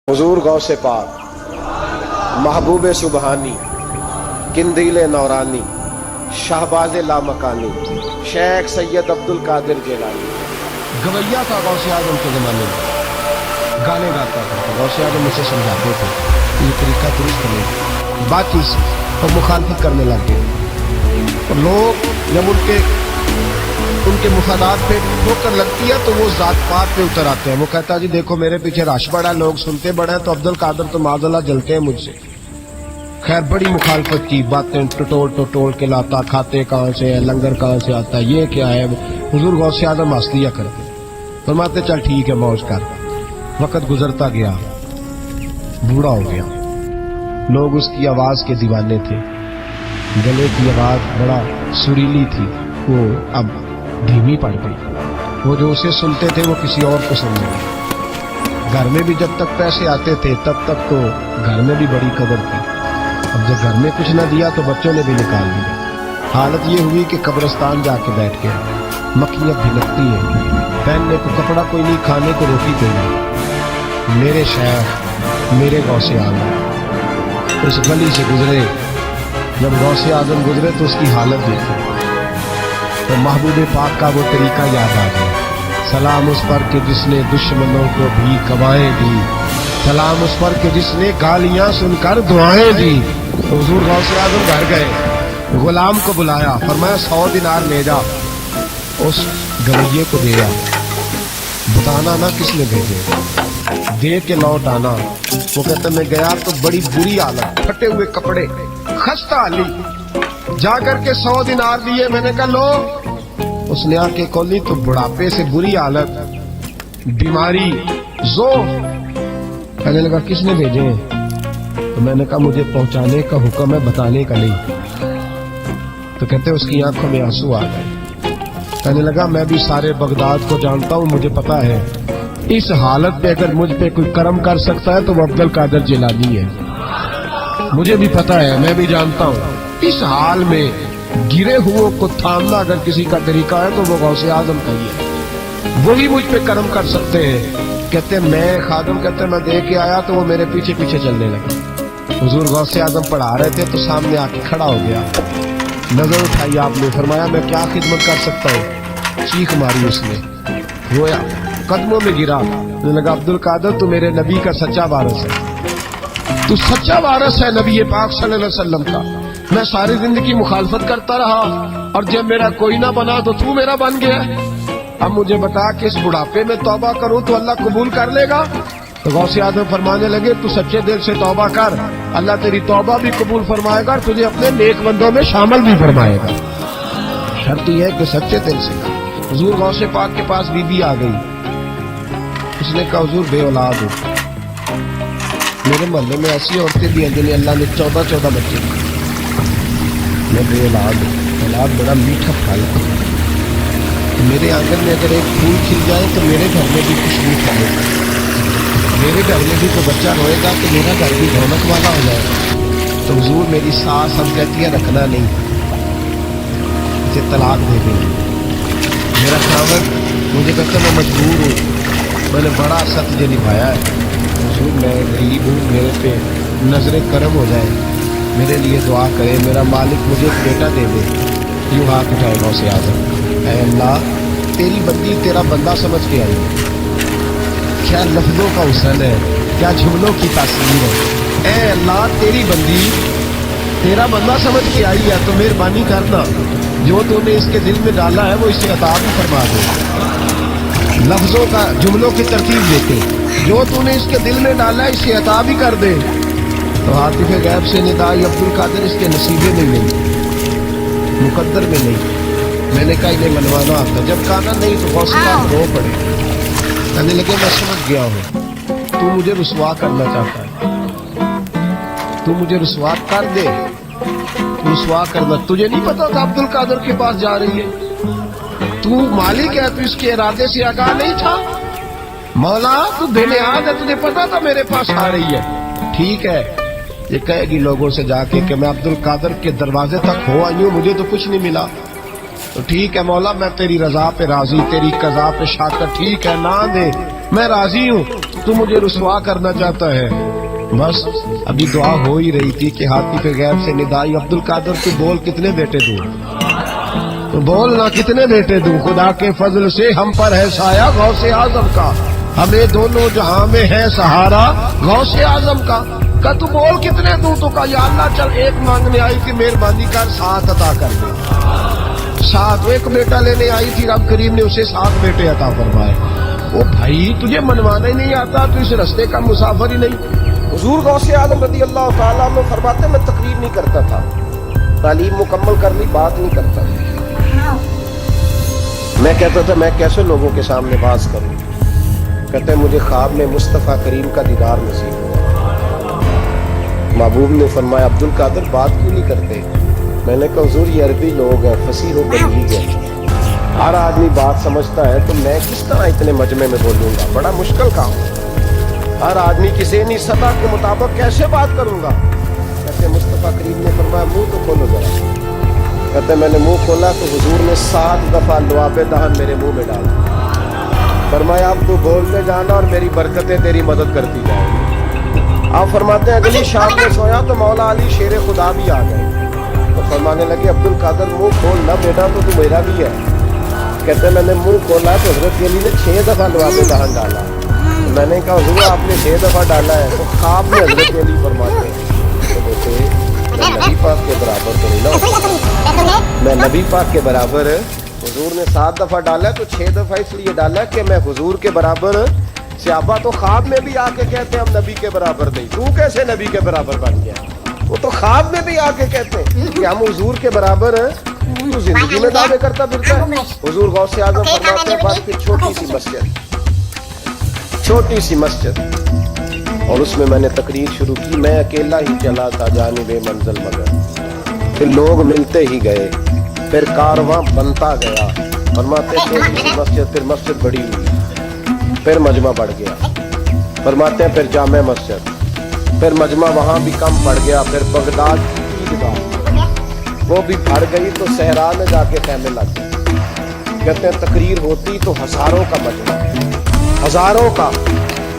हुजूर गौसे पाक, महबूब सुबहानी, किंदील नौरानी, शाहबाज लामकानी, शेख सैयद अब्दुल कादिर जिलानी। गवैया था गौसे आजम के ज़माने में, गाने गाता था। गौसे आजम मुझसे समझाते थे ये तरीका दुरुस्त नहीं, बाकी से तो मुखालफत करने लग गए। और लोग जब उनके मुफादात पे ठोकर लगती है तो वो जात पात पे उतर आते हैं। वो कहता जी देखो मेरे पीछे रश बड़ा है, लोग सुनते बड़े हैं, तो अब्दुल कादिर तो माज़अल्लाह जलते हैं मुझसे। खैर बड़ी मुखालफत की, बातें टटोल के लाता, खाते कहाँ से है, लंगर कहाँ से आता है, ये क्या है। हुजूर गौसे आज़म हंस लिया करते, फरमाते चल ठीक है मौज कर। वक्त गुजरता गया, बूढ़ा हो गया, लोग उसकी आवाज के दीवाने थे। गले की आवाज बड़ा सुरीली थी, वो अब धीमी पड़ गई। वो जो उसे सुनते थे वो किसी और को सुनने लगे। घर में भी जब तक पैसे आते थे तब तक तो घर में भी बड़ी कदर थी। अब जब घर में कुछ न दिया तो बच्चों ने भी निकाल लिया। हालत ये हुई कि कब्रिस्तान जाके बैठ गया। मक्खियां भिनकती हैं, पहनने को कपड़ा कोई नहीं, खाने को रोटी कोई नहीं। मेरे शेख, मेरे गौसे आजम उस गली से गुजरे। जब गौसे आजम गुजरे तो उसकी हालत देखी तो महबूब पाक का वो तरीका याद आ गया। सलाम उस पर कि जिसने दुश्मनों को भी कवाएं दी, सलाम उस पर कि जिसने गालियां सुनकर दुआएं दी। हुजूर गौसे आजम घर गए, गुलाम को बुलाया, फरमाया 100 दिनार ले जा, उस गवैये को दे आ, बताना ना किसने भेजे, दे के लौट आना। वो कहता मैं गया तो बड़ी बुरी हालत, फटे हुए कपड़े, खस्ता हाली, जाकर के 100 दिनार दिए। मैंने कहा लो। उसने आके खोली तो बुढ़ापे से बुरी हालत, बीमारी, जोर। कहने लगा किसने भेजे? तो मैंने कहा मुझे पहुंचाने का हुक्म है, बताने का नहीं। तो कहते उसकी आंखों में आंसू आ गए। कहने लगा मैं भी सारे बगदाद को जानता हूं, मुझे पता है इस हालत पे अगर मुझ पे कोई करम कर सकता है तो वो अब्दुल कादिर जिलानी है। मुझे भी पता है, मैं भी जानता हूं इस हाल में गिरे हुओं को थामना अगर किसी का तरीका है तो वो गौसे आजम का ही है, वही मुझ पे करम कर सकते हैं। कहते मैं खादम, कहते मैं दे के आया तो वो मेरे पीछे पीछे चलने लगे। हुजूर गौसे आजम पढ़ा रहे थे तो सामने आके खड़ा हो गया, नजर उठाई आपने, फरमाया मैं क्या खिदमत कर सकता हूँ। चीख मारी उसने, रोया, कदमों में गिरा, लगा अब्दुल कादिर तू मेरे नबी का सच्चा वारिस है, तू सच्चा वारिस है नबी पाक सल्लल्लाहु अलैहि वसल्लम का। मैं सारी जिंदगी मुखालफत करता रहा और जब मेरा कोई ना बना तो तू मेरा बन गया। अब मुझे बता कि इस बुढ़ापे में तौबा करूं तो अल्लाह कबूल कर लेगा? तो गौसे आजम फरमाने लगे तू सच्चे दिल से तौबा कर, अल्लाह तेरी तौबा भी कबूल फरमाएगा और तुझे अपने नेक बंदों में शामिल भी फरमाएगा। शर्त यह है कि सच्चे दिल से कर। हुजूर गौसे पाक के पास बीबी आ गई, उसने कहा हुजूर बे औलाद हो, मेरे मोहल्ले में ऐसी औरतें भी हैं जिन्हें अल्लाह ने 14 बच्चे दिए, मैं बे औलाद हूं। औलाद बड़ा मीठा फल है, मेरे आंगन में अगर एक फूल खिल जाए तो मेरे घर में भी खुशबू फैलेगी, मेरे घर में भी कोई बच्चा रोएगा तो मेरा घर भी रौनक वाला हो जाएगा। तो हुजूर मेरी सास अब कहती है रखना नहीं, इसे तलाक दे दें। मेरा खावत मुझे कहता मैं मजबूर हूँ, मैंने बड़ा सत्य निभाया है, हुजूर मैं गरीब हूँ, मेरे पे नजरे करम हो जाए, मेरे लिए दुआ करे, मेरा मालिक मुझे एक बेटा दे दे। यूं हाथ उठाएगा उसे आजम, ऐ अल्लाह तेरी बंदी तेरा बंदा समझ के आई, क्या लफ्जों का हुस्न है, क्या जुमलों की तासीर है। ऐ अल्लाह तेरी बंदी तेरा बंदा समझ के आई है तो मेहरबानी करना, जो तूने इसके दिल में डाला है वो इसे अता भी फरमा दे। लफ्जों का जुमलों की तरतीब देते, जो तूने इसके दिल में डाला है इसे अता भी कर दे। तो हातिफ गैब से निदाई अब्दुल कादिर इसके नसीबे में नहीं, मुकद्दर में नहीं। मैंने कहा इन्हें मनवाना आता, जब कहा नहीं तो गौसे पाक रो पड़े। कहने लगे मैं समझ गया हूँ तू मुझे रुसवा करना चाहता है, तू मुझे रुसवा कर दे, रुसवा करना। तुझे नहीं पता था अब्दुल कादिर के पास जा रही है, तू मालिक है, तू इसके इरादे से आगाह नहीं था। मौला तू बेनियाज है, तुझे पता था मेरे पास आ रही है। ठीक है, ये कहेगी लोगों से जाके कि मैं अब्दुल कादिर के दरवाजे तक हो आई हूं, मुझे तो कुछ नहीं मिला। तो ठीक है मौला मैं तेरी रजा पे राजी, तेरी कजा पे शाकर, ठीक है ना दे मैं राजी हूं, तू मुझे रुसवा करना चाहता है। बस अभी दुआ हो ही रही थी कि हाथी पे गैब से निदाई, अब्दुल कादर तू बोल कितने बेटे दूं, तो बोल ना कितने बेटे दूं, खुदा के फजल से हम पर है साया गौसे आजम का, हमें दोनों जहां में है सहारा गौसे आजम का। तू बोल कितने दूं, तो कहा या अल्लाह चल एक मांगने आई थी, मेहरबानी कर 7 अता कर दे। 7 एक बेटा लेने आई थी, रब करीम ने उसे 7 बेटे अता फरमाए। ओ भाई तुझे मनवाना ही नहीं आता, तू इस रास्ते का मुसाफिर ही नहीं। हुजूर गौसे आजम रदी अल्लाह ताला अन्हु फरमाते मैं तकरीर नहीं करता था, तालीम मुकम्मल कर ली, बात नहीं करता था। मैं कहता था मैं कैसे लोगों के सामने बात करूं। कहते मुझे ख्वाब में मुस्तफ़ा करीम का दीदार नसीब हुआ। महबूब ने फरमाया अब्दुल कादर बात क्यों नहीं करते। मैंने कहा हुजूर ये अरबी लोग हैं, फसीह होकर ही गए, हर आदमी बात समझता है, तो मैं किस तरह इतने मजमे में बोलूंगा, बड़ा मुश्किल काम। हर आदमी की ज़हनी सतह के मुताबिक कैसे बात करूंगा। कहते मुस्तफ़ा करीम ने फरमाया मुंह तो खोलो जरा। कहते मैंने मुंह खोला तो हुजूर ने 7 दफा लुआबे दहन मेरे मुंह में डाला। फरमाया अब तू बोलते जाना और मेरी बरकतें तेरी मदद करती जाएंगी। आप फरमाते हैं अगली शाम में सोया तो मौला अली शेर खुदा भी आ गए, तो फरमाने लगे अब्दुल कादर मुंह खोल ना बेटा, तो तू मेरा भी है। कहते मैंने मुंह खोला तो हजरत अली ने 6 दफा लुआबे दहन डाला। तो मैंने कहा हुजूर आपने 6 दफा डाला है, तो ख्वाब में हजरत अली फरमाते हैं तो बेटे मैं नबी पाक के बराबर तो नहीं ना, मैं नबी पाक के बराबर। हुजूर ने 7 दफा डाला तो 6 दफा इसलिए डाला कि मैं हुजूर के बराबर। सहाबा तो ख्वाब में भी आके कहते हैं हम नबी के बराबर नहीं, तू कैसे नबी के बराबर बन गया। वो तो ख्वाब में भी आके कहते हैं कि हम हुजूर के बराबर हैं, तू जिंदगी में दावे करता फिरता है। हुजूर गौसे आजम फरमाते हैं बात की छोटी सी मस्जिद, छोटी सी मस्जिद, और उसमें मैंने तकरीर शुरू की। मैं अकेला ही चला था जानिबे मंजिल मगर, फिर लोग मिलते ही गए, फिर कारवां बनता गया। फरमाते छोटी सी मस्जिद, फिर मस्जिद बड़ी हुई, फिर मजमा बढ़ गया। फरमाते हैं फिर जामे मस्जिद, फिर मजमा वहां भी कम पड़ गया, फिर बगदाद की ईदगाह वो भी भर गई, तो सहरा में जाके कहने लग गए। कहते हैं तकरीर होती तो हजारों का मजमा, हजारों का।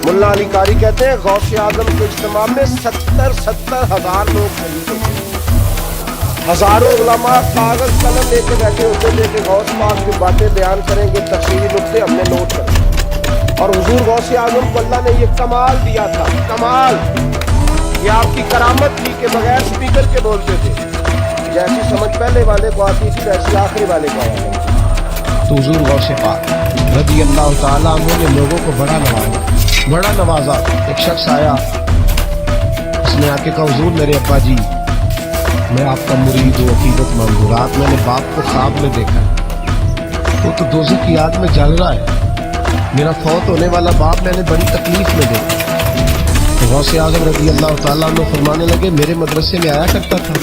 मुल्ला अली कारी कहते हैं गौसे आजम के इज्तिमा में 70 हजार लोग शरीक होते, हजारों उलमा कागज कलम लेके बैठे होते थे कि गौस पाक की बातें बयान करेंगे, तफसीली नुक्ते हमने नोट करे। और हुजूर गौसे आजम को अल्लाह ने ये कमाल दिया था, कमाल, ये आपकी करामत थी कि बगैर स्पीकर के बोलते थे। जैसी समझ पहले वाले को आती थी वैसी आखिरी वाले को आती थी। तो हुजूर गौसे पाक रज़ी अल्लाह ताला अन्हु ने लोगों को बड़ा नवाजा। एक शख्स आया, उसने आके कहा हुजूर मेरे अब्बा जी मैं आपका मुरीद हूँ, अकीदतमंद हूँ। रात मैंने बाप को ख्वाब में देखा, वो तो दोज़ख की आग में जल रहा है। मेरा फौत होने वाला बाप मैंने बड़ी तकलीफ में देखा। तो गौसे आज़म रज़ी अल्लाह ताला अन्हु फरमाने लगे मेरे मदरसे में आया करता था,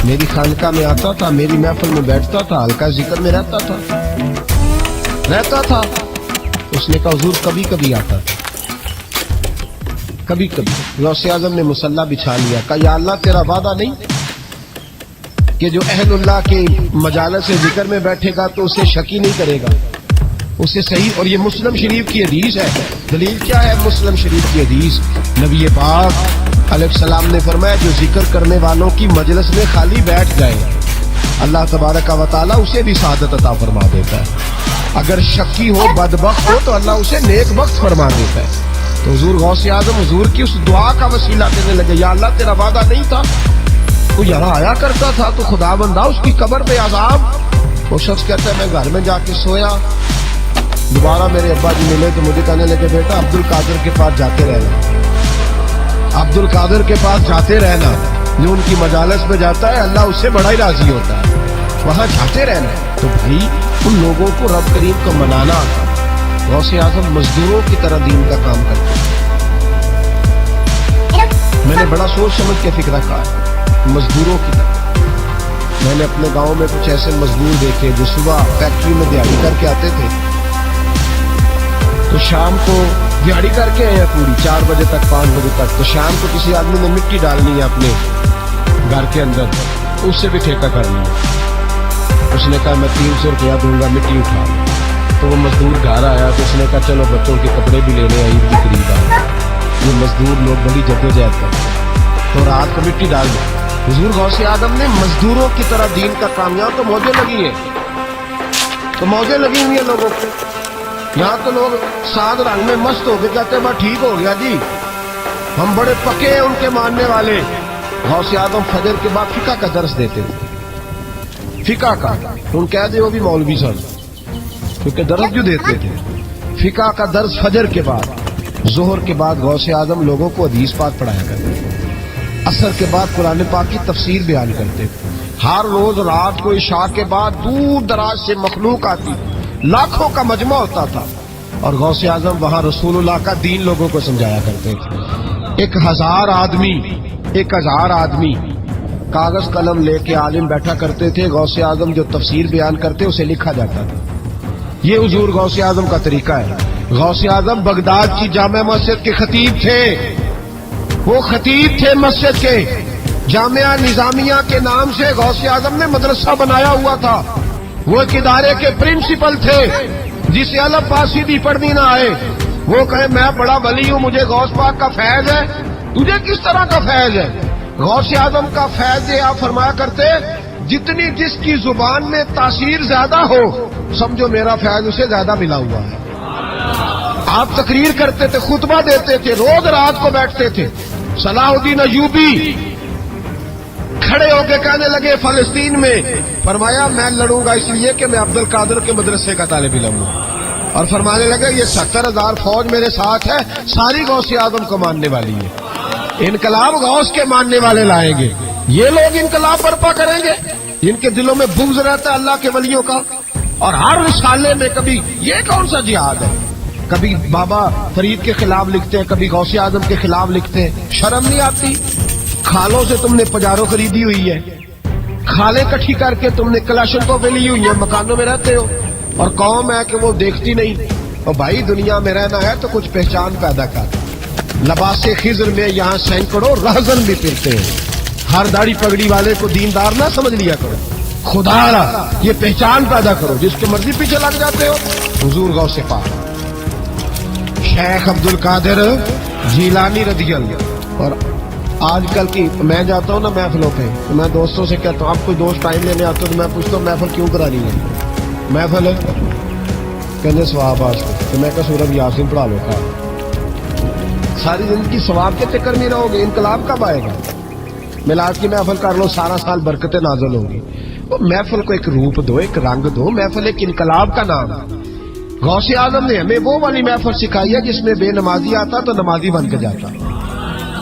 मेरी खानका में आता था, मेरी महफिल में बैठता था, हल्का जिक्र में रहता था। उसने कहा हुजूर कभी कभी आता था, कभी कभी। गौसे आज़म ने मुसल्ला बिछा लिया, कहा या अल्लाह तेरा वादा नहीं कि जो अहलुल्लाह के मजालस से जिक्र में बैठेगा तो उसे शक ही नहीं करेगा, उसे सही। और ये मुस्लिम शरीफ की हदीस है। दलील क्या है मुस्लिम शरीफ की हदीस? नबी पाक अलैहिस्सलाम ने फरमाया जो जिक्र करने वालों की मजलिस में खाली बैठ जाए अल्लाह तबारक व तआला उसे भी सादत अता फरमा देता है। अगर शक्की हो, बदबख्त हो, तो अल्लाह उसे नेक बख्त फरमा देता है। तो हुजूर गौसे आज़म हुजूर की उस दुआ का वसीला देने लगे, या अल्लाह तेरा वादा नहीं था, तो यहाँ आया करता था, तो खुदा बंदा उसकी कब्र पे अज़ाब। वो शख्स कहता है मैं घर में जाके सोया, दोबारा मेरे अब्बा जी मिले तो मुझे कहने लगे बेटा अब्दुल कादिर के पास जाते रहना, अब्दुल कादिर के पास जाते रहना, जो उनकी मजालस में जाता है अल्लाह उससे बड़ा ही राजी होता है, वहां जाते रहना। तो भाई उन लोगों को रब करीम को मनाना, गौसे आज़म मजदूरों की तरह दीन का काम करते हैं। मैंने बड़ा सोच समझ के फिक्र रखा है, मजदूरों की तरह। मैंने अपने गांव में कुछ ऐसे मजदूर देखे जो सुबह फैक्ट्री में दिहाड़ी करके आते थे, तो शाम को दिहाड़ी करके आए पूरी 4 बजे तक 5 बजे तक, तो शाम को किसी आदमी ने मिट्टी डालनी है अपने घर के अंदर, उससे भी ठेका कर लिया। उसने कहा मैं 300 रुपया दूंगा मिट्टी उठा। तो वो मजदूर घर आया तो उसने कहा चलो बच्चों के कपड़े भी लेने ईद के करीब आ। ये मजदूर लोग बड़ी जद्दोजहद करते तो रात को मिट्टी डाल दी। हुजूर गौसे आदम ने मजदूरों की तरह दीन का काम, यहाँ तो मौजें लगी है, तो मौजें लगी हुई है लोगों को। यहाँ तो लोग साद रंग में मस्त हो गए, कहते हैं ठीक हो गया जी, हम बड़े पक्के हैं उनके मानने वाले। गौसे आदम फजर के बाद फिका का दर्स देते थे, फिका का, तुम कह दे वो भी मौलवी सन, क्योंकि दर्स जो देते थे फिका का दर्स फजर के बाद, जोहर के बाद गौसे आदम लोगों को हदीस पाक पढ़ाया करते थे, असर के बाद कुरान पाक की तफसीर बयान करते थे। हर रोज रात को इशा के बाद दूर दराज से मखलूक आती, लाखों का मजमा होता था और गौसे आजम वहां रसूलुल्लाह का दीन लोगों को समझाया करते थे। 1000 आदमी कागज कलम लेके आलिम बैठा करते थे, गौसे आजम जो तफसीर बयान करते उसे लिखा जाता था। ये हुजूर गौसे आजम का तरीका है। गौसे आजम बगदाद की जामे मस्जिद के खतीब थे, वो खतीब थे मस्जिद के। जामिया निजामिया के नाम से गौसे आजम ने मदरसा बनाया हुआ था। वो एक इदारे के प्रिंसिपल थे, जिसे अलग पासी भी पढ़नी ना आए, वो कहे मैं बड़ा वली हूं, मुझे गौस पाक का फैज है, तुझे किस तरह का फैज है? गौसे आजम का फैज आप फरमाया करते, जितनी जिसकी जुबान में तासीर ज्यादा हो समझो मेरा फैज उसे ज्यादा मिला हुआ है। आप तकरीर करते थे, खुतबा देते थे, रोज रात को बैठते थे। सलाहुद्दीन अयूबी खड़े होकर कहने लगे फलस्तीन में, फरमाया मैं लड़ूंगा इसलिए कि मैं अब्दुल कादिर के मदरसे का तालिब इल्म हूं, और फरमाने लगे ये 70,000 फौज मेरे साथ है, सारी गौसे आजम को मानने वाली है, इनकलाब गौस के मानने वाले लाएंगे। ये लोग इनकलाब बर्पा करेंगे, इनके दिलों में बुग़्ज़ रहता है अल्लाह के वलियों का। और हर रिसाले में कभी ये कौन सा जिहाद है, कभी बाबा फरीद के खिलाफ लिखते हैं, कभी गौसे आजम के खिलाफ लिखते हैं। शर्म नहीं आती? खालों से तुमने पजारों खरीदी हुई है, खाले इकट्ठी करके तुमने कलाशनकोफें ली हुई है, मकानों में रहते हो, और कौम है कि वो देखती नहीं। और भाई दुनिया में रहना है तो कुछ पहचान पैदा कर। लबासे खिज़र में यहाँ सैकड़ों रहज़न भी फिरते हैं, हर दाढ़ी पगड़ी वाले को दीनदार ना समझ लिया करो, खुदारा ये पहचान पैदा करो, जिसके मर्जी पीछे लग जाते हो। हुजूर गौसे पाक शेख अब्दुल कादिर जीलानी रज़ियल्लाहु। और आजकल की मैं जाता हूँ ना महफिलों पे, तो मैं दोस्तों से कहता हूँ आप कोई दोस्त टाइम लेने आते हो तो मैं पूछता हूँ महफिल क्यों करानी है? महफिल है कहते सवाब आज तो मैं क्या सूरत यासीन पढ़ा लो का, सारी जिंदगी सवाब के चक्कर में रहोगे, इनकलाब कब आएगा? मिलाद की महफिल कर लो, सारा साल बरकतें नाज़िल होंगी। वो महफिल को एक रूप दो, एक रंग दो। महफिल एक इनकलाब का नाम। गौसे आजम ने हमें वो वाली महफिल सिखाई है जिसमें बेनमाजी आता तो नमाजी बन के जाता,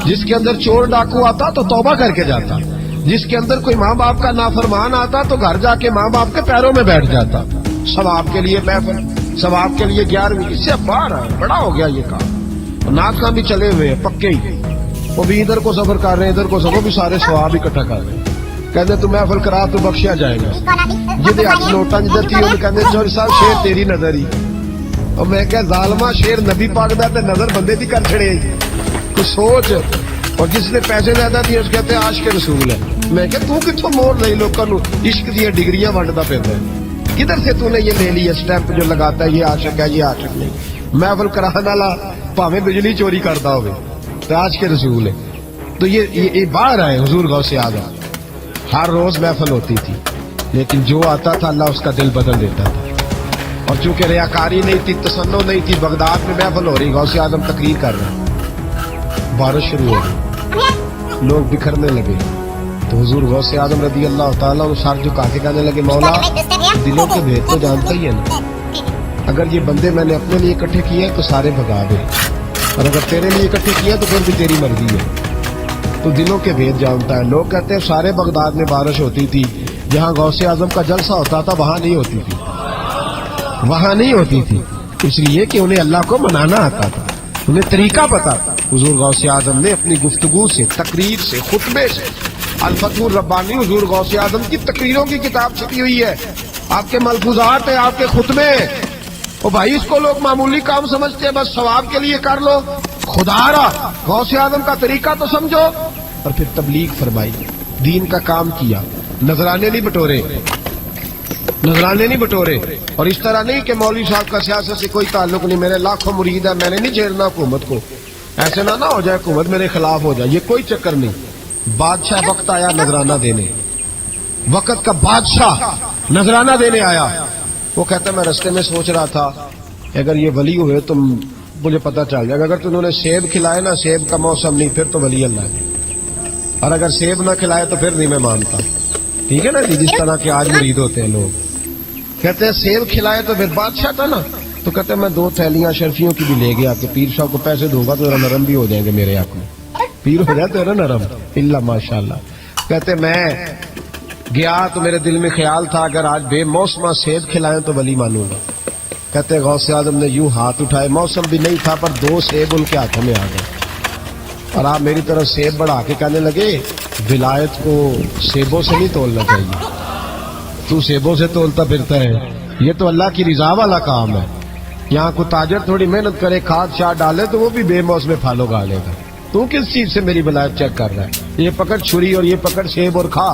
जिसके अंदर चोर डाकू आता तो तौबा करके जाता, जिसके अंदर कोई माँ बाप का नाफरमान आता तो घर जाके माँ बाप के पैरों में बैठ जाता। सवाब के लिए महफिल, सवाब के लिए 11वीं, इससे बाहर है, बड़ा हो गया ये काम। नाका भी चले हुए हैं पक्के ही, वो भी इधर को सफर कर रहे हैं, इधर को सफर भी सारे सवाब इकट्ठा कर रहे हैं। कहते तू महफिल करा तो बख्शिया जाएगा, जिदे हाथ नोटा जिधर थी वो कहते चोरी साहब शेर तेरी नजर ही। और मैं क्या जालमा शेर नबी पाक दा ते नजर बंदे दी कर छड़े, कुछ सोच। और जिसने पैसे ज्यादा दिए उस कहते आशिक रसूल है। मैं क्या तू कितों मोड़ नहीं लोगों को इश्क दी डिग्रियां वंडदा फिरदा है, किधर से तूने ये ले लिया स्टैंप जो लगाता है ये आशिक है, ये आशिक नहीं। महफिल कराने वाला भावें बिजली चोरी करता होवे तो आशिक रसूल है। तो ये बाहर आए हुजूर गौसे आजम। हर रोज महफिल होती थी, लेकिन जो आता था अल्लाह उसका दिल बदल देता था। और चूंकि रियाकारी नहीं थी, तसन्नो नहीं थी, बगदाद में महफिल हो रही, गौसे आजम तकरीर कर रहे, बारिश शुरू हो गई, लोग बिखरने लगे, तो हुजूर गौसे आजम रज़ी अल्लाह ताला सर झुका के कहने लगे मौला दिलों के भेद तो जानता ही है ना, अगर ये बंदे मैंने अपने लिए इकट्ठे किए तो सारे भगा दे, और अगर तेरे लिए इकट्ठे किए तो फिर भी तेरी मर्जी है, तो दिलों के भेद जानता है। लोग कहते हैं सारे बगदाद में बारिश होती थी, जहाँ गौसे आजम का जलसा होता था वहां नहीं होती थी, वहां नहीं होती थी, इसलिए कि उन्हें अल्लाह को मनाना आता था, उन्हें तरीका पता था। हुजूर गौसे आजम ने अपनी गुफ्तगू से, तकरीर से, खुतबे से, अल-फतहुर रब्बानी हुजूर गौसे आजम की तकरीरों की किताब छपी हुई है, आपके मलफूजात है, आपके खुतबे। ओ भाई इसको लोग मामूली काम समझते हैं, बस सवाब के लिए कर लो, खुदारा गौसे आजम का तरीका तो समझो। और फिर तबलीग फरमाई, दीन का काम किया, नजराने नहीं बटोरे। नजराने नहीं बटोरे। और इस तरह नहीं कि मौलवी साहब का सियासत से कोई ताल्लुक नहीं, मेरे लाखों मुरीद है, मैंने नहीं छेड़ना हुकूमत को, ऐसे ना हो जाए हुकूमत मेरे खिलाफ हो जाए, ये कोई चक्कर नहीं। बादशाह वक्त आया नजराना देने, वक्त का बादशाह नजराना देने आया। वो कहता मैं रास्ते में सोच रहा था अगर ये वली हुए तो मुझे पता चल जाएगा, अगर तुमने सेब खिलाए ना, सेब का मौसम नहीं, फिर तो वली अल्लाह है, और अगर सेब ना खिलाए तो फिर नहीं मैं मानता। ठीक है ना जी, जिस तरह के आज मुरीद होते हैं लोग, कहते हैं सेब खिलाए तो फिर बादशाह था ना। तो कहते हैं मैं 2 थैलियां शर्फियों की भी ले गया कि पीर साहब को पैसे दूंगा तो जरा नरम भी हो जाएंगे मेरे आंख में, पीर हो जाते ना नरम, इल्ला माशाल्लाह। कहते मैं गया तो मेरे दिल में ख्याल था अगर आज बेमौसमा सेब खिलाएं तो वली मानूंगा। कहते गौसे आजम ने यूं हाथ उठाए, मौसम भी नहीं था पर 2 सेब उनके हाथों में आ गए, और आप मेरी तरफ सेब बढ़ा के कहने लगे विलायत को सेबों से नहीं तोलना चाहिए, तू सेबों से तोलता फिरता है, ये तो अल्लाह की रिजा वाला काम है। यहाँ को ताजर थोड़ी मेहनत करे, खाद शाद डाले तो वो भी बेमौसम फालो गा लेगा, तू किस चीज से मेरी विलायत चेक कर रहा है? ये पकड़ छुरी और ये पकड़ सेब और खा।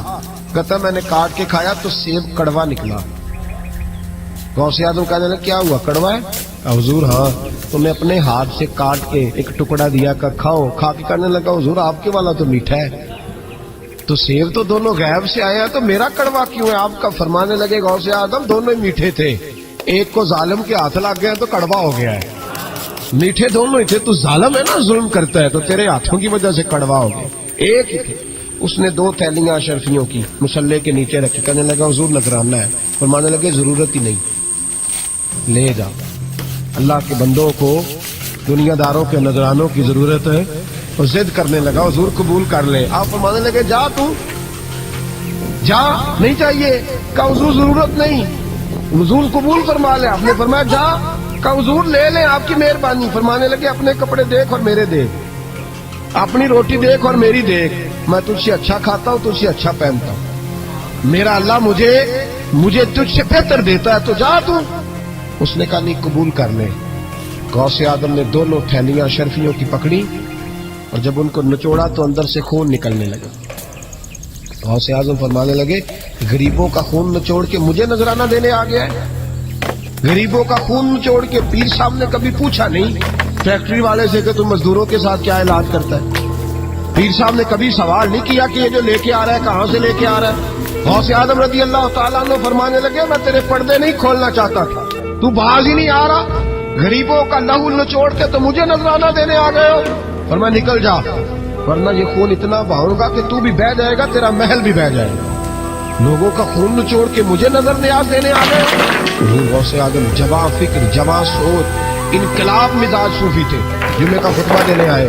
कहता मैंने काट के खाया तो सेब कड़वा निकला। गौसे आजम कहने लगे क्या हुआ, कड़वा है? हुजूर हाँ, तो मैं अपने हाथ से काट के एक टुकड़ा दिया का खाओ, खा के कहने लगा हुजूर आपके वाला तो मीठा है, तो सेब तो दोनों गैब से आए हैं तो मेरा कड़वा क्यों है? आपका फरमाने लगे गौसे आजम दोनों ही मीठे थे, एक को जालिम के हाथ लग गया तो कड़वा हो गया है, मीठे दोनों ही थे, तू जालिम है ना, जुल्म करता है, तो तेरे हाथों की वजह से कड़वा हो गया, एक ही थे। उसने 2 थैलियां शर्फियों की मुसल्ले के नीचे रखी, कहने लगा हुजूर नजराना है, फरमाने लगे जरूरत ही नहीं, ले जा। अल्लाह के बंदों को दुनियादारों के नजरानों की जरूरत है, और जिद करने लगा हुजूर कबूल कर ले। आप फरमाने लगे जा तू जा, नहीं चाहिए, का हुजूर जरूरत नहीं, हुजूर कबूल फरमा ले। आपने फरमाया जा, का हुजूर ले ले आपकी मेहरबानी। फरमाने लगे अपने कपड़े देख और मेरे देख, अपनी रोटी देख और मेरी देख, मैं तुझसे अच्छा खाता हूँ, तुझसे अच्छा पहनता हूँ, मेरा अल्लाह मुझे तुझसे बेहतर देता है, तो जा तू। उसने कहा नहीं कबूल कर ले। गौसे आदम ने दोनों थैलियां शर्फियों की पकड़ी, और जब उनको निचोड़ा तो अंदर से खून निकलने लगा। गौसे आजम फरमाने लगे गरीबों का खून निचोड़ के मुझे नजराना देने आ गया है? गरीबों का खून निचोड़ के? पीर साहब ने कभी पूछा नहीं फैक्ट्री वाले से कि तुम मजदूरों के साथ क्या इलाज करता है? पीर साहब ने कभी सवाल नहीं किया कि ये जो लेके आ रहा है कहां से लेके आ रहा है? गौसे आदम रजी अल्लाह ताला अन्हु फरमाने लगे मैं तेरे पर्दे नहीं खोलना चाहता था, तू बाज ही नहीं आ रहा, गरीबों का लहू निचोड़ के तो मुझे नजराना देने आ गए हो। और मैं निकल जा, वरना ये खून इतना बहाऊंगा कि तू भी बह जाएगा, तेरा महल भी बह जाएगा। लोगों का खून निचोड़ के मुझे नजर न्याज देने आ गए। गौसे आदम जवां फिक्र, जवां सोच, इनकलाब मिजाज सूफी थे, जुम्मे का खुतबा देने आए।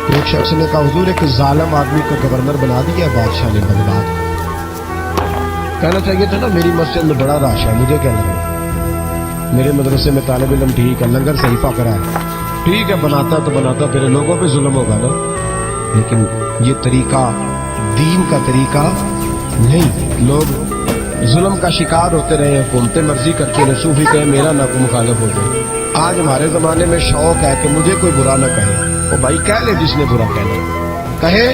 एक शख्स ने कहा हुजूर एक जालिम आदमी को गवर्नर बना दिया बादशाह ने बगदाद। कहना चाहिए था ना मेरी मस्जिद में बड़ा रश है, मुझे क्या लगा, मेरे मदरसे में तालिब इल्म ठीक है, लंगर सही पक रहा है, ठीक है बनाता तो बनाता, फिर लोगों पे जुल्म होगा ना। लेकिन ये तरीका दीन का तरीका नहीं, लोग जुल्म का शिकार होते रहे, हुकूमतें मर्जी करते रहे, सूफी कहे मेरा ना को मुखालिफ हो जाए। आज हमारे जमाने में शौक है कि मुझे कोई बुरा ना कहे, वो भाई कह ले जिसने बुरा कहना कहे,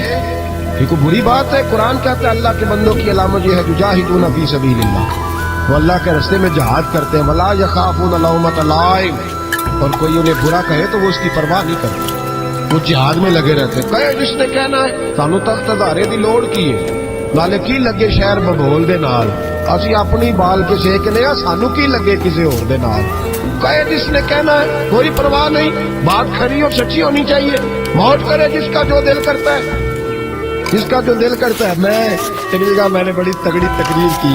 ये कोई बुरी बात है? कुरान कहता है अल्लाह के बंदों की अलामत ये है जुजाहिदून फी सबीलिल्लाह, वो अल्लाह के रास्ते में जहाद करते हैं, वला यखाफून लौमत लाइम, और कोई उन्हें बुरा कहे तो वो उसकी परवाह नहीं करते, वो जिहाद में लगे रहते। कहे जिसने कहना है सानू तख्त अधारे दी लोड़ की है, नाले की लगे शहर बबोल दे नाल, असी अपनी बाल के सेकने आ, सानू की लगे किसी और दे नाल। कहे जिसने कहना है कोई परवाह नहीं, बात खरी और सच्ची होनी चाहिए, मौत करे जिसका जो दिल करता है, जिसका जो दिल करता है। मैं एक जगह मैंने बड़ी तगड़ी तकरीर की,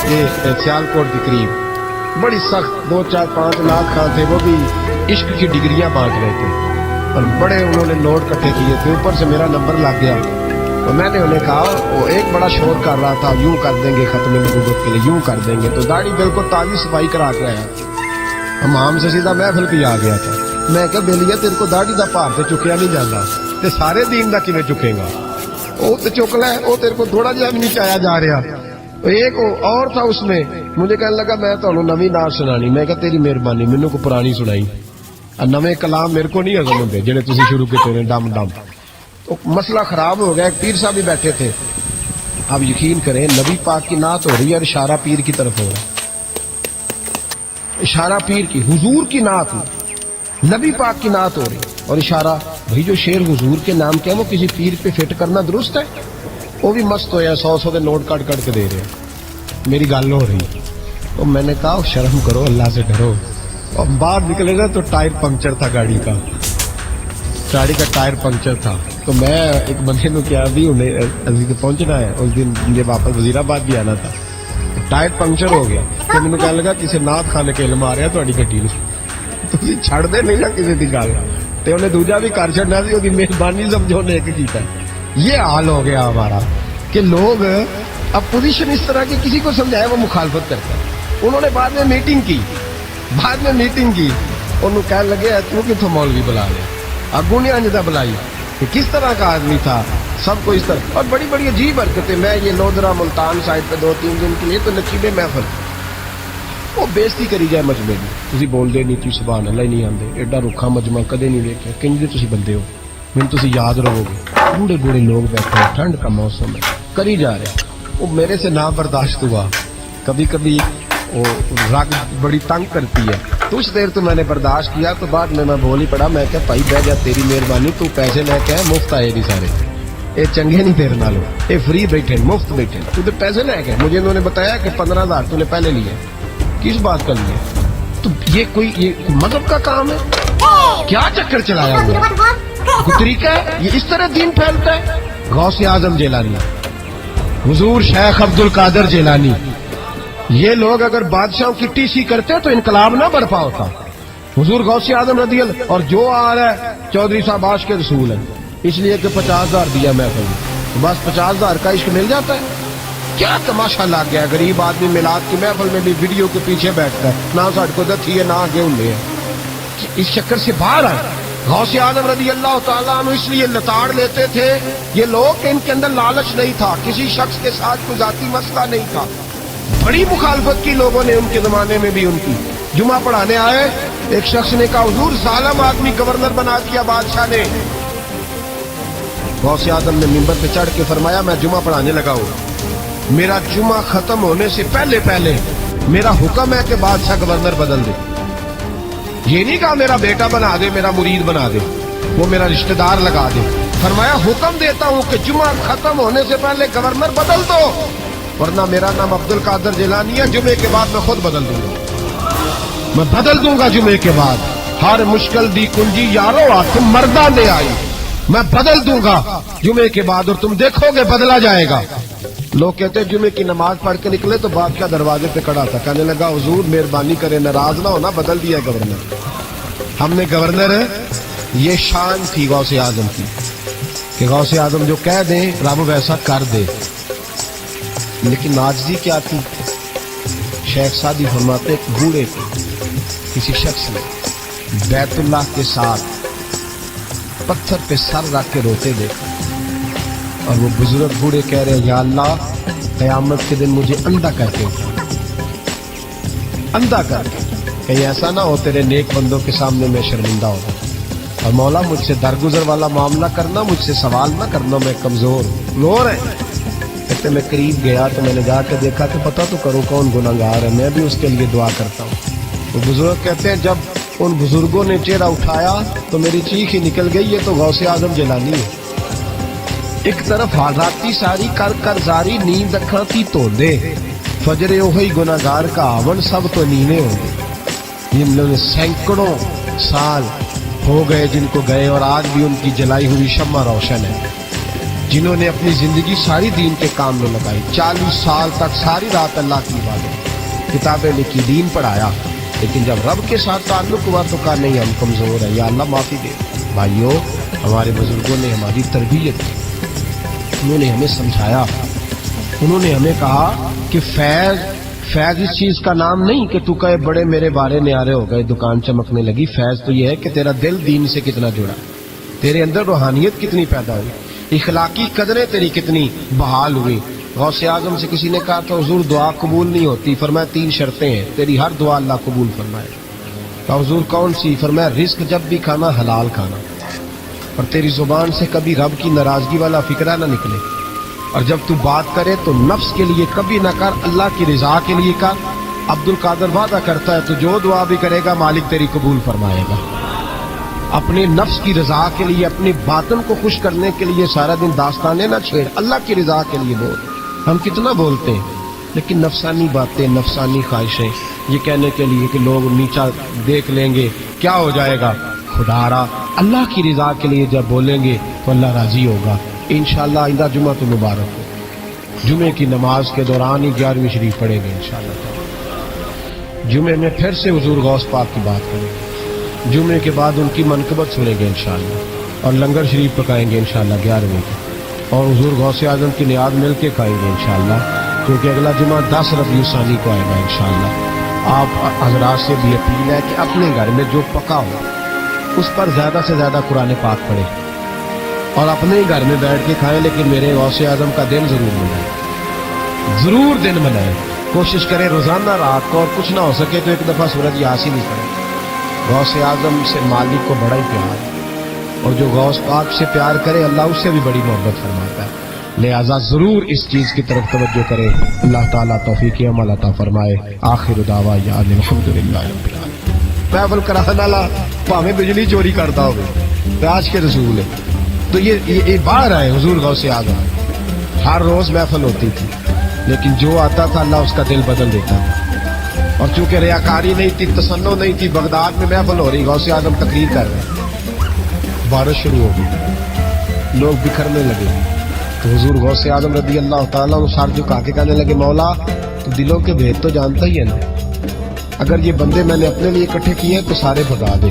ये सियालकोट के करीब, बड़ी सख्त, 2-4-5 लाख खान थे, वो भी इश्क की डिग्रियां बांट रहे थे, और बड़े उन्होंने नोट इकट्ठे किए थे, ऊपर से मेरा नंबर लग गया, तो मैंने उन्हें कहा, वो एक बड़ा शोर कर रहा था यूं कर देंगे खत्म नबूवत के लिए, यूं कर देंगे, तो दाढ़ी बिल्कुल ताजी सफाई करा के आया, हमाम से सीधा महफिल पे आ गया था। मैं क्या बेलिया तेरे को दाढ़ी का भार तो चुकया नहीं जाता, ते सारे दीन का किवें चुकेगा, वो तो चुक लै, वो तेरे को थोड़ा जिहा भी नहीं चाया जा रहा। तो एक और था उसमें, मुझे कहने लगा मैं तो नवी नात सुनानी, मैं क्या तेरी मेहरबानी, मैनू को पुरानी सुनाई, नवे कलाम मेरे को नहीं हजम होंगे जेडे तुसीं शुरू किए ने डम डम। तो मसला खराब हो गया, एक पीर साहब भी बैठे थे, آپ یقین کریں نبی پاک کی نعت ہو رہی ہے اور اشارہ پیر کی طرف ہو رہا ہے. اشارہ پیر کی، حضور کی نعت ہو، نبی پاک کی نعت ہو رہی اور اشارہ. بھائی جو شعر حضور کے نام کے وہ کسی پیر پہ فٹ کرنا درست ہے؟ وہ بھی مست ہو یا 100 کے نوٹ کٹ کٹ کے دے رہے ہیں. میری گل ہو رہی تو میں نے کہا شرم کرو، اللہ سے ڈرو. اور باہر نکلے نا تو ٹائر پنکچر تھا گاڑی کا ٹائر پنکچر تھا. تو میں ایک بندے کو کیا ابھی انہیں پہنچنا ہے، اس دن مجھے واپس وزیر آباد بھی آنا تھا، ٹائر پنکچر ہو گیا. تو مجھے کہنے لگا کسی نعت خانے کے علم آ رہا تھوڑی گڈی تھی چھڑ دے نہیں نا کسی کی گل. تو انہیں دوجا بھی کر چڑنا سی، وہ مہربانی سمجھو نے ایک کیتا. یہ حال ہو گیا ہمارا کہ لوگ اپوزیشن اس طرح کی کسی کو سمجھائے وہ مخالفت کرتا ہے. انہوں نے بعد میں میٹنگ کی انہوں کہنے لگے تو کتوں مولوی بلا لیا، اگوں نے انجدہ بلائی کہ کس طرح کا آدمی تھا، سب کو اس طرح. اور بڑی بڑی عجیب حرکتیں. میں یہ لودرا ملتان سائڈ پہ 2-3 دن کے لیے تو نقیبے محفل وہ بےزتی کری جائے مجمے کی. تھی بول دے نہیں، تھی سبحان اللہ ہی نہیں آتے. ایڈا رکھا مجمع کدے نہیں دیکھا. کنجے تھی بندے ہو، مجھے تھی یاد رہو گے. بوڑھے لوگ بیٹھے، ٹھنڈ کا موسم ہے، کری جا رہے. وہ میرے سے نہ برداشت ہوا. کبھی کبھی وہ رگ بڑی تنگ کرتی ہے. کچھ دیر تو میں نے برداشت کیا، تو بعد میں بول ہی پڑا. میں کہ بھائی بہ جا، تیری مہربانی، تو پیسے لے کے مفت آئے نہیں سارے. یہ چنگے نہیں تیرے نالوں، یہ فری بیٹھے مفت بیٹھے. تو پیسے لے کے مجھے انہوں نے بتایا کہ 15,000 تو نے پہلے لیے. کس بات کر لیے؟ تو یہ مذہب کا کام ہے؟ کیا چکر چلایا ہوا کوئی طریقہ ہے؟ یہ اس طرح دین پھیلتا ہے؟ غوث اعظم جیلانی، حضور شیخ عبد القادر جیلانی، یہ لوگ اگر بادشاہوں کی ٹی سی کرتے تو انقلاب نہ برپا ہوتا. حضور غوث اعظم رضی اللہ. اور جو آ رہا ہے چودھری صاحب عاشق کے رسول ہیں، اس لیے کہ 50,000 دیا محفل میں، بس 50,000 کا عشق مل جاتا ہے. کیا تماشا لگ گیا. غریب آدمی میلاد کی محفل میں بھی ویڈیو کے پیچھے بیٹھتا ہے، نہ ساڑھ کو دتی ہے نہ آگے انہیں ہے. اس چکر سے باہر آئے. غوث اعظم رضی اللہ تعالیٰ عنہ اس لیے لتاڑ لیتے تھے یہ لوگ کہ ان کے اندر لالچ نہیں تھا، کسی شخص کے ساتھ کوئی ذاتی مسئلہ نہیں تھا. بڑی مخالفت کی لوگوں نے ان کے زمانے میں بھی ان کی. جمعہ پڑھانے آئے، ایک شخص نے کہا حضور ظالم آدمی گورنر بنا دیا بادشاہ نے. غوث اعظم نے منبر پہ چڑھ کے فرمایا میں جمعہ پڑھانے لگا ہوں، میرا جمعہ ختم ہونے سے پہلے میرا حکم ہے کہ بادشاہ گورنر بدل دے. یہ نہیں کہا میرا بیٹا بنا دے، میرا مرید بنا دے، وہ میرا رشتہ دار لگا دے. فرمایا حکم دیتا ہوں کہ جمعہ ختم ہونے سے پہلے گورنر بدل دو، ورنہ میرا نام عبد القادر جیلانی ہے، جمعے کے بعد میں خود بدل دوں گا. میں بدل دوں گا جمعے کے بعد. ہر مشکل دی کنجی یارو آ تم مرداں دے آئی، میں بدل دوں گا جمعے کے بعد اور تم دیکھو گے بدلا جائے گا. لوگ کہتے ہیں جمعے کی نماز پڑھ کے نکلے تو بادشاہ دروازے پہ کھڑا تھا. کہنے لگا حضور مہربانی کرے، ناراض نہ ہونا، بدل دیا گورنر. ہم نے گورنر، یہ شان تھی غوث اعظم کی کہ غوث اعظم جو کہہ دیں رب ویسا کر دے. لیکن عاجزی کیا تھی؟ شیخ سعدی فرماتے ایک بوڑھے تھے، کسی شخص نے بیت اللہ کے ساتھ پتھر پہ سر رکھ کے روتے دیکھا، اور وہ بزرگ بوڑھے کہہ رہے ہیں یا اللہ قیامت کے دن مجھے اندھا کر کے کہیں ایسا نہ ہو تیرے نیک بندوں کے سامنے میں شرمندہ ہو. اور مولا مجھ سے درگزر والا معاملہ کرنا، مجھ سے سوال نہ کرنا، میں کمزور لور ہے. کہتے میں قریب گیا تو میں نے جا کے دیکھا کہ پتہ تو کرو کون گناہگار ہے، میں بھی اس کے لیے دعا کرتا ہوں. وہ بزرگ کہتے ہیں جب ان بزرگوں نے چہرہ اٹھایا تو میری چیخ ہی نکل گئی، یہ تو غوث اعظم جیلانی ہے. ایک طرف حاضاتی ساری کر زاری نیند اکھاں تھی تو دے، فجر اوہی گناہگار کا آون سب تو نینے ہو گئے. جن لوگوں نے سینکڑوں سال ہو گئے جن کو گئے، اور آج بھی ان کی جلائی ہوئی شمع روشن ہے. جنہوں نے اپنی زندگی ساری دین کے کام میں لگائی، 40 سال تک ساری رات اللہ کی عبادت، کتابیں لکھی، دین پڑھایا. لیکن جب رب کے ساتھ تعلق ہوا تو کہا نہیں ہم کمزور ہیں، یا اللہ معافی دے. بھائیو ہمارے بزرگوں نے ہماری تربیت کی، انہوں نے ہمیں سمجھایا، انہوں نے ہمیں کہا کہ فیض اس چیز کا نام نہیں کہ تو کہے بڑے میرے بارے نیارے ہو گئے، دکان چمکنے لگی. فیض تو یہ ہے کہ تیرا دل دین سے کتنا جڑا، تیرے اندر روحانیت کتنی پیدا ہوئی، اخلاقی قدریں تیری کتنی بحال ہوئی. غوث اعظم سے کسی نے کہا کہ حضور دعا قبول نہیں ہوتی. فرمایا 3 شرطیں ہیں، تیری ہر دعا اللہ قبول فرمائے. کہا حضور کون سی؟ فرمایا رزق جب بھی کھانا حلال کھانا، اور تیری زبان سے کبھی رب کی ناراضگی والا فکرہ نہ نکلے. اور جب تو بات کرے تو نفس کے لیے کبھی نہ کر، اللہ کی رضا کے لیے کر۔ عبد القادر وعدہ کرتا ہے تو جو دعا بھی کرے گا مالک تیری قبول فرمائے گا۔ اپنے نفس کی رضا کے لیے، اپنی باطن کو خوش کرنے کے لیے سارا دن داستانے نہ چھیڑ، اللہ کی رضا کے لیے بول۔ ہم کتنا بولتے ہیں لیکن نفسانی باتیں، نفسانی خواہشیں، یہ کہنے کے لیے کہ لوگ نیچا دیکھ لیں گے کیا ہو جائے گا۔ خدا را اللہ کی رضا کے لیے جب بولیں گے تو اللہ راضی ہوگا انشاءاللہ۔ آئندہ جمعہ تو مبارک ہو، جمعے کی نماز کے دوران ہی 11ویں شریف پڑھیں گے انشاءاللہ۔ جمعے میں پھر سے حضور غوث پاک کی بات کریں گے، جمعے کے بعد ان کی منقبت سنیں گے انشاءاللہ، اور لنگر شریف پکائیں گے انشاءاللہ 11ویں کو، اور حضور غوث اعظم کی نیاد مل کے کھائیں گے انشاءاللہ، کیونکہ اگلا جمعہ 10 ربیع الثانی کو آئے گا انشاءاللہ۔ آپ حضرات سے بھی اپیل ہے کہ اپنے گھر میں جو پکا ہو اس پر زیادہ سے زیادہ قرآن پاک پڑھیں، اور اپنے ہی گھر میں بیٹھ کے کھائیں، لیکن میرے غوث اعظم کا دن ضرور منائیں، ضرور دن منائیں۔ کوشش کریں روزانہ رات کو، اور کچھ نہ ہو سکے تو ایک دفعہ سورۃ یاسین ہی پڑھیں۔ غوث اعظم سے مالک کو بڑا ہی پیار ہے، اور جو غوث پاک سے پیار کرے اللہ اس سے بھی بڑی محبت فرماتا ہے، لہذا ضرور اس چیز کی طرف توجہ کرے۔ اللہ تعالیٰ توفیق عمل عطا فرمائے۔ آخر دعوانا الحمدللہ رب العالمین۔ محفل کرانے والا بھاویں بجلی چوری کرتا ہو، آج کے رسول ہے تو یہ باہر آئے حضور غوث اعظم۔ ہر روز محفل ہوتی تھی لیکن جو آتا تھا اللہ اس کا دل بدل دیتا تھا، اور چونکہ ریاکاری نہیں تھی، تسنع نہیں تھی، بغداد میں محفل ہو رہی، غوث اعظم تقریر کر رہے ہیں، بارش شروع ہو گئی، لوگ بکھرنے لگے، تو حضور غوث اعظم رضی اللہ تعالیٰ عنہ سر جھکا کے کہنے لگے مولا تو دلوں کے بھید تو جانتا ہی ہے نا، اگر یہ بندے میں نے اپنے لیے اکٹھے کیے تو سارے بھگا دے،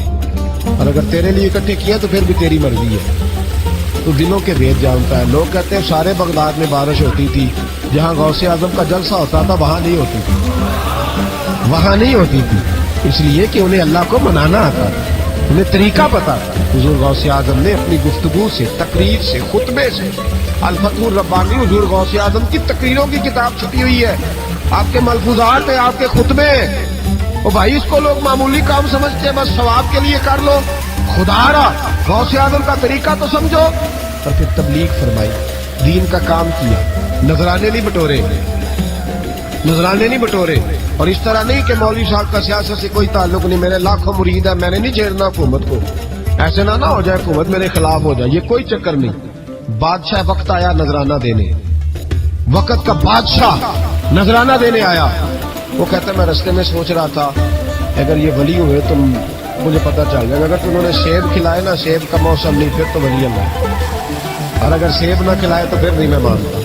اور اگر تیرے لیے اکٹھے کیے تو پھر بھی تیری مرضی ہے، تو دلوں کے بھید جانتا ہے۔ لوگ کہتے ہیں سارے بغداد میں بارش ہوتی تھی، جہاں غوث اعظم کا جلسہ ہوتا تھا وہاں نہیں ہوتی تھی، وہاں نہیں ہوتی تھی، اس لیے کہ انہیں اللہ کو منانا آتا تھا، انہیں طریقہ پتا تھا۔ حضور غوث اعظم نے اپنی گفتگو سے، تقریر سے، خطبے سے، الفتح الربانی حضور غوث اعظم کی تقریروں کی کتاب چھپی ہوئی ہے، آپ کے ملفوظات ہیں، آپ کے خطبے، اور بھائی اس کو لوگ معمولی کام سمجھتے ہیں، بس ثواب کے لیے کر لو، خدا را غوث اعظم کا طریقہ تو سمجھو۔ اور پھر تبلیغ فرمائی، دین کا کام کیا، نذرانے نہیں بٹورے، نذرانے نہیں بٹورے، اور اس طرح نہیں کہ مولوی صاحب کا سیاست سے کوئی تعلق نہیں، میرے لاکھوں مرید ہے، میں نے نہیں چھیڑنا حکومت کو، ایسے نہ ہو جائے حکومت میرے خلاف ہو جائے، یہ کوئی چکر نہیں۔ بادشاہ وقت آیا نذرانہ دینے، وقت کا بادشاہ نذرانہ دینے آیا، وہ کہتا میں رستے میں سوچ رہا تھا اگر یہ ولی ہوئے تو مجھے پتہ چل جائے گا، اگر انہوں نے سیب کھلائے نا، سیب کا موسم نہیں پھر تو ولی اللہ، اور اگر سیب نہ کھلائے تو پھر نہیں میں مانتا،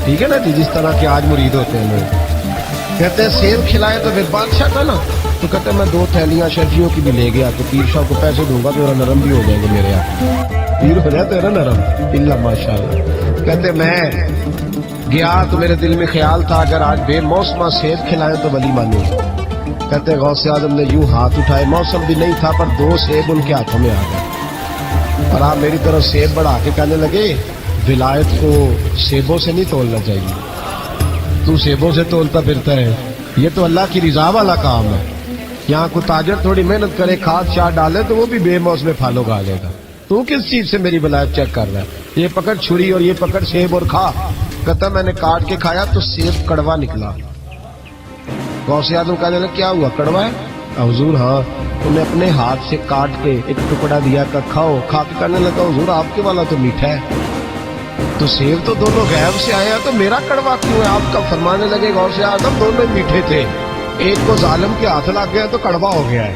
ٹھیک ہے نا جی، جس طرح کے آج مرید ہوتے ہیں لوگ، کہتے ہیں سیب کھلائے تو پھر بادشاہ تھا نا، تو کہتے ہیں میں 2 تھیلیاں شرفیوں کی بھی لے گیا تو پیر صاحب کو پیسے دوں گا تو ذرا نرم بھی ہو جائیں گے میرے یہاں، پیر ہو جاتے ہیں نا نرم، اللہ ماشاء اللہ۔ کہتے میں گیا تو میرے دل میں خیال تھا اگر آج بے موسمہ سیب کھلائے تو ولی مانوں گا، کہتے غوث اعظم نے یوں ہاتھ اٹھائے، موسم بھی نہیں تھا پر 2 سیب ان کے ہاتھوں میں آ گئے، اور آپ میری طرف سیب بڑھا کے کہنے لگے ولایت کو سیبوں سے نہیں تولنا چاہیے، تو سیبوں سے تولتا پھرتا ہے، یہ تو اللہ کی رضا والا کام ہے، یہاں کو تاجر تھوڑی محنت کرے، کھاد شاد ڈالے تو وہ بھی بے موسم پھل اگا لے گا، تو کس چیز سے میری ولایت چیک کر رہا ہے، یہ پکڑ چھری اور یہ پکڑ سیب اور کھا، کہتا میں نے کاٹ کے کھایا تو سیب کڑوا نکلا۔ غوث اعظم کہنے لگا کیا ہوا، کڑوا ہے؟ حضور ہاں، انہیں اپنے ہاتھ سے کاٹ کے ایک ٹکڑا دیا کہ کھاؤ، کھا کے کہنے لگا حضور آپ کے والا تو میٹھا ہے، تو سیب تو دونوں غیب سے آیا تو میرا کڑوا کیوں ہے؟ آپ کا فرمانے لگے غوث اعظم دونوں میٹھے تھے، ایک کو ظالم کے ہاتھ لگ گیا تو کڑوا ہو گیا ہے،